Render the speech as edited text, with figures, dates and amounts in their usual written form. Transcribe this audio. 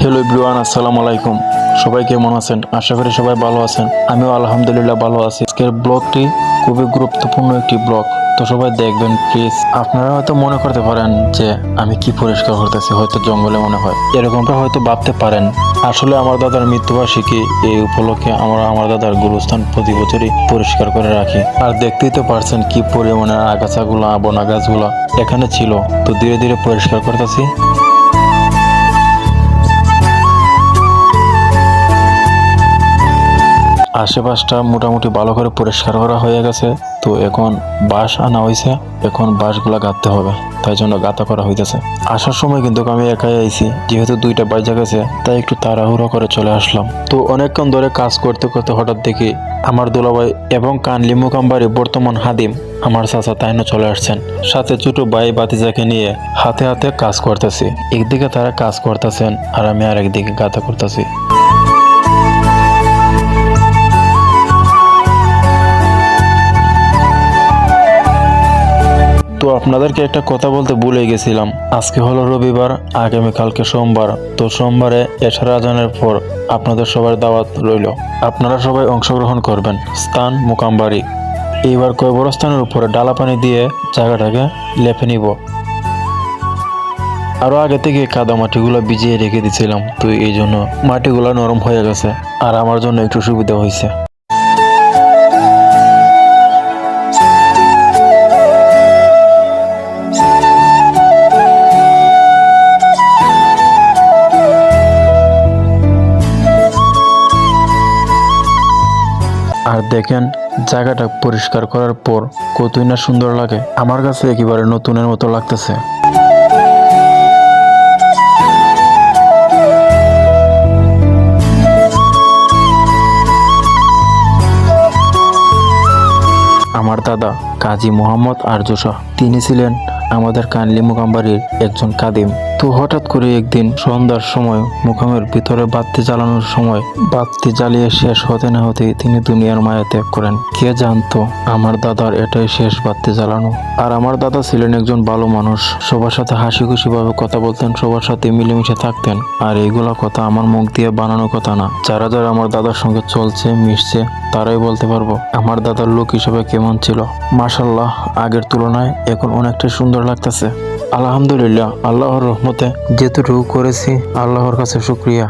Hello everyone, আসসালামু আলাইকুম। সবাই কেমন আছেন? আশা করি সবাই ভালো আছেন। আমিও আলহামদুলিল্লাহ ভালো আছি। আজকের ব্লগটি খুবই গুরুত্বপূর্ণ একটি ব্লগ, তো সবাই দেখবেন প্লিজ। আপনারা হয়তো মনে করতে পারেন যে আমি কি পরিষ্কার করতেছি, হয়তো জঙ্গলে মনে হয়, এরকমটা হয়তো ভাবতে পারেন। আসলে আমার দাদার মৃত্যুবার্ষিকী, এই উপলক্ষে আমরা আমার দাদার গুরুস্থান প্রতি বছরই পরিষ্কার করে রাখি। আর দেখতেই তো পারছেন কি পরিমাণে আগাছাগুলো, বনা গাছগুলা এখানে ছিল, তো ধীরে ধীরে পরিষ্কার করতেছি। আশেপাশটা মোটামুটি ভালো করে পরিষ্কার করা হয়ে গেছে। তো এখন বাঁশ আনা হয়েছে, এখন বাঁশগুলা গাঁথতে হবে, তাই জন্য গাঁথা করা হইতেছে। আসার সময় কিন্তু আমি একাই আইছি, যেহেতু দুইটা বাজে গেছে, তাই একটু তাড়াহুড়ো করে চলে আসলাম। তো অনেকক্ষণ ধরে কাজ করতে করতে হঠাৎ দেখি আমার দুলাভাই এবং কানলি মুকামবাড়ি বর্তমান হাদিম আমার চাচা তাইনো চলে আসছেন, সাথে ছোট ভাই বাতিজাকে নিয়ে হাতে হাতে কাজ করতেছি। একদিকে তারা কাজ করতেছেন আর আমি আরেকদিকে গাঁথা করতেছি। তো আপনাদেরকে একটা কথা বলতে ভুলে গেছিলাম, আজকে হলো রবিবার, আগামীকালকে সোমবার। তো সোমবারে এশার আজানের পর আপনাদের সবার দাওয়াত রইল, আপনারা সবাই অংশগ্রহণ করবেন। স্থান মুকামবাড়ি। এইবার কবরস্থানের উপরে ডালা পানি দিয়ে জায়গাটাকে লেপে নিব। আরো আগে থেকে কাদা মাটিগুলো ভিজিয়ে রেখে দিয়েছিলাম, তো এই জন্য মাটিগুলো নরম হয়ে গেছে আর আমার জন্য একটু সুবিধা হয়েছে। আর দেখেন জায়গাটা পরিষ্কার করার পর কতই না সুন্দর লাগে, আমার কাছে একেবারে নতুনের মতো লাগতেছে। আমার দাদা কাজী মোহাম্মদ আরজু শাহ, তিনি ছিলেন আমাদের কানলি মুকামবাড়ির একজন কাদিম। তো হঠাৎ করে একদিন সন্ধ্যার সময় মুকামের ভিতরে বাতি জ্বালানোর সময় বাতি জ্বালিয়ে শেষ হতে না হতে তিনি দুনিয়ার মায়া ত্যাগ করেন। কে জানতো আমার দাদার এটাই শেষ বাতি জ্বালানো। আর আমার দাদা ছিলেন একজন ভালো মানুষ, সবার সাথে হাসি খুশি ভাবে কথা বলতেন, সবার সাথে মিলেমিশে থাকতেন। আর এইগুলা কথা আমার মুখ দিয়ে বানানো কথা না, যারা যারা আমার দাদার সঙ্গে চলছে মিশছে তারাই বলতে পারবো আমার দাদার লোক হিসেবে কেমন ছিল। মাশাল্লাহ, আগের তুলনায় এখন অনেকটা সুন্দর লাগতেছে। আলহামদুলিল্লাহ, আল্লাহর রহমতে যেটুকু করেছি আল্লাহর কাছে শুকরিয়া।